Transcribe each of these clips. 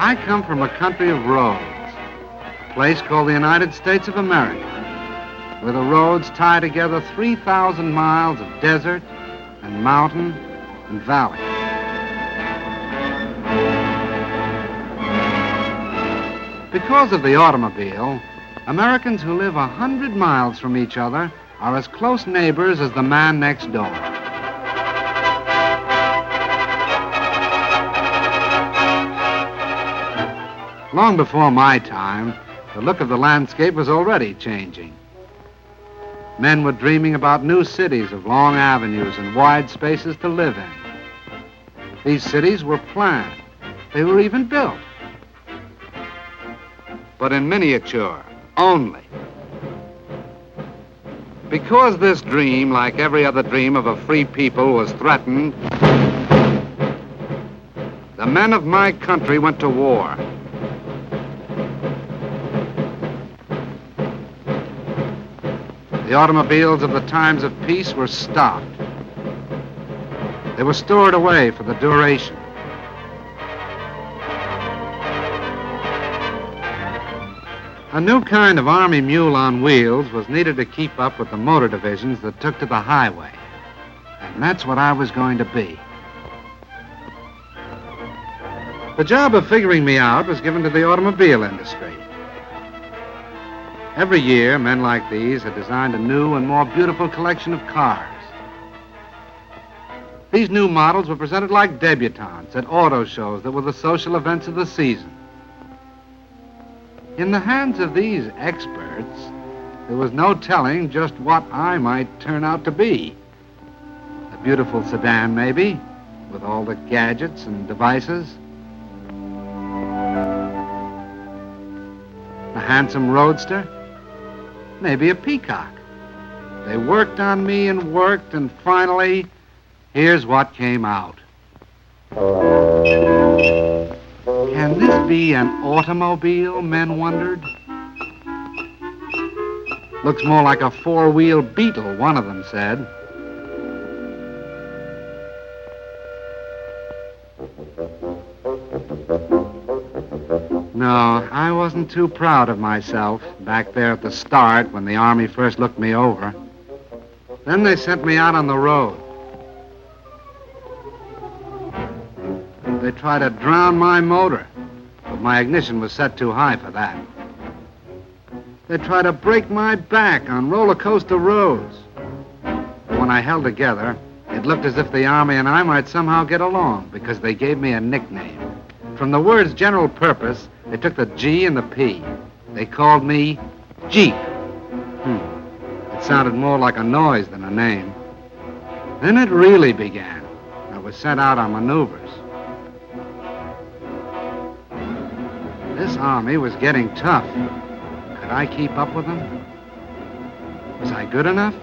I come from a country of roads, a place called the United States of America, where the roads tie together 3,000 miles of desert and mountain and valley. Because of the automobile, Americans who live 100 miles from each other are as close neighbors as the man next door. Long before my time, the look of the landscape was already changing. Men were dreaming about new cities of long avenues and wide spaces to live in. These cities were planned. They were even built. But in miniature, only. Because this dream, like every other dream of a free people, was threatened, the men of my country went to war. The automobiles of the times of peace were stopped. They were stored away for the duration. A new kind of Army mule on wheels was needed to keep up with the motor divisions that took to the highway. And that's what I was going to be. The job of figuring me out was given to the automobile industry. Every year, men like these had designed a new and more beautiful collection of cars. These new models were presented like debutantes at auto shows that were the social events of the season. In the hands of these experts, there was no telling just what I might turn out to be. A beautiful sedan, maybe, with all the gadgets and devices. A handsome roadster. Maybe a peacock. They worked on me and worked, and finally, here's what came out. Can this be an automobile, men wondered? Looks more like a four-wheel Beetle, one of them said. No, I wasn't too proud of myself back there at the start when the Army first looked me over. Then they sent me out on the road. They tried to drown my motor, but my ignition was set too high for that. They tried to break my back on roller coaster roads. When I held together, it looked as if the Army and I might somehow get along because they gave me a nickname. From the words general purpose, they took the G and the P. They called me Jeep. It sounded more like a noise than a name. Then it really began. I was sent out on maneuvers. This Army was getting tough. Could I keep up with them? Was I good enough?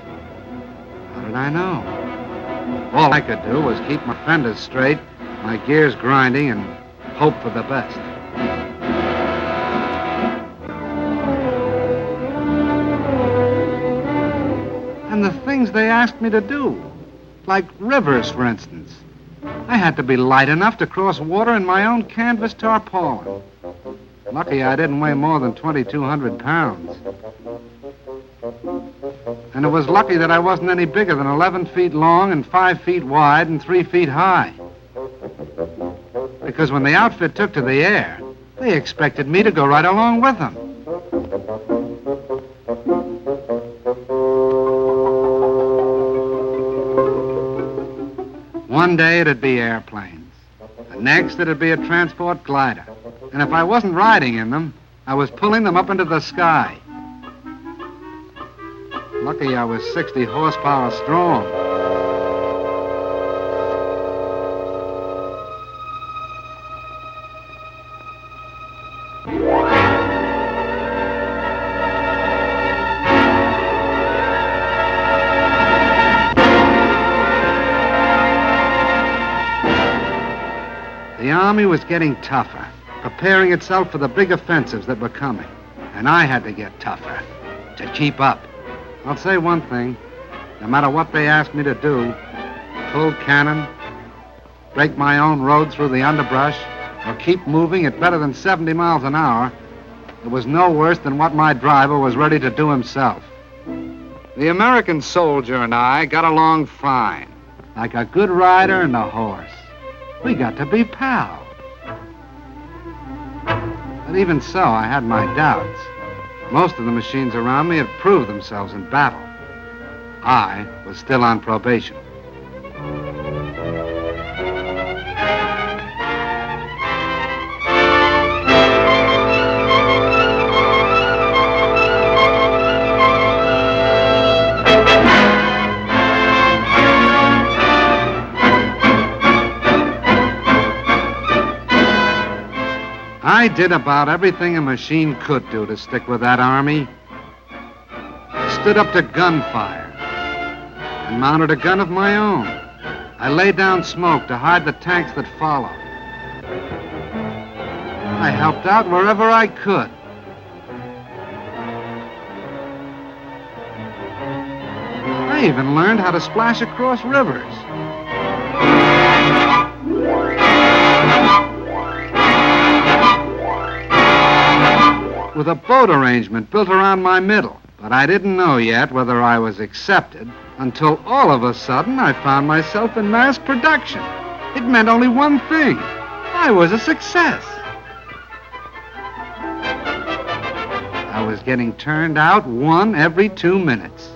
How did I know? All I could do was keep my fenders straight, my gears grinding, and hope for the best. And the things they asked me to do, like rivers, for instance. I had to be light enough to cross water in my own canvas tarpaulin. Lucky I didn't weigh more than 2,200 pounds. And it was lucky that I wasn't any bigger than 11 feet long and 5 feet wide and 3 feet high. Because when the outfit took to the air, they expected me to go right along with them. One day it'd be airplanes. The next it'd be a transport glider. And if I wasn't riding in them, I was pulling them up into the sky. Lucky I was 60 horsepower strong. The Army was getting tougher, preparing itself for the big offensives that were coming. And I had to get tougher to keep up. I'll say one thing. No matter what they asked me to do, pull cannon, break my own road through the underbrush, or keep moving at better than 70 miles an hour, it was no worse than what my driver was ready to do himself. The American soldier and I got along fine, like a good rider and a horse. We got to be pals. But even so, I had my doubts. Most of the machines around me had proved themselves in battle. I was still on probation. I did about everything a machine could do to stick with that army. Stood up to gunfire and mounted a gun of my own. I laid down smoke to hide the tanks that followed. I helped out wherever I could. I even learned how to splash across rivers. With a boat arrangement built around my middle. But I didn't know yet whether I was accepted until all of a sudden I found myself in mass production. It meant only one thing. I was a success. I was getting turned out 1 every 2 minutes.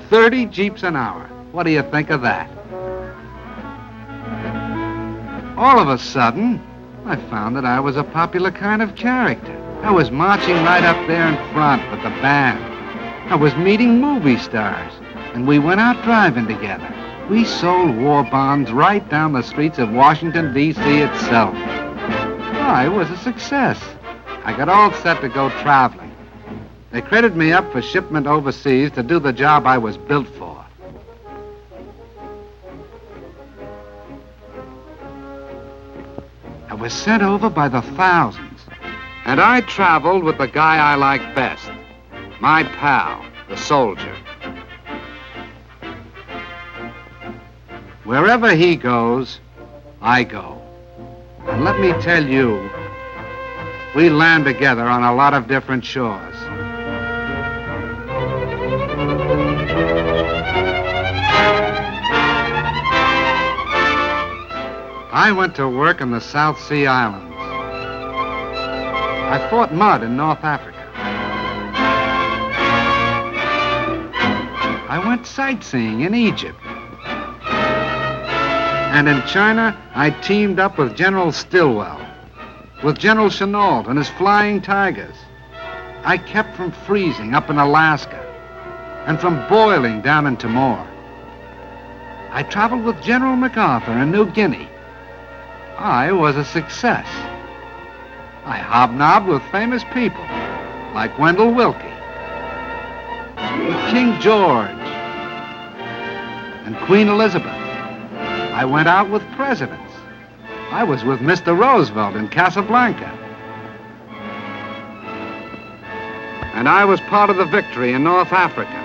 30 Jeeps an hour. What do you think of that? All of a sudden, I found that I was a popular kind of character. I was marching right up there in front with the band. I was meeting movie stars, and we went out driving together. We sold war bonds right down the streets of Washington, D.C. itself. I was a success. I got all set to go traveling. They credit me up for shipment overseas to do the job I was built for. I was sent over by the thousands. And I traveled with the guy I like best, my pal, the soldier. Wherever he goes, I go. And let me tell you, we land together on a lot of different shores. I went to work in the South Sea Islands. I fought mud in North Africa. I went sightseeing in Egypt. And in China, I teamed up with General Stilwell, with General Chennault and his Flying Tigers. I kept from freezing up in Alaska and from boiling down in Timor. I traveled with General MacArthur in New Guinea. I was a success. I hobnobbed with famous people, like Wendell Willkie, with King George, and Queen Elizabeth. I went out with presidents. I was with Mr. Roosevelt in Casablanca. And I was part of the victory in North Africa.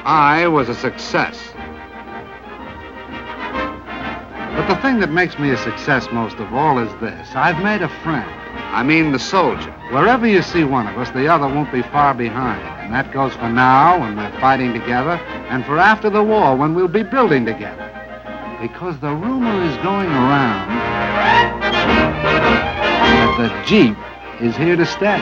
I was a success. But the thing that makes me a success most of all is this. I've made a friend. I mean the soldier. Wherever you see one of us, the other won't be far behind. And that goes for now, when we're fighting together, and for after the war, when we'll be building together. Because the rumor is going around that the Jeep is here to stay.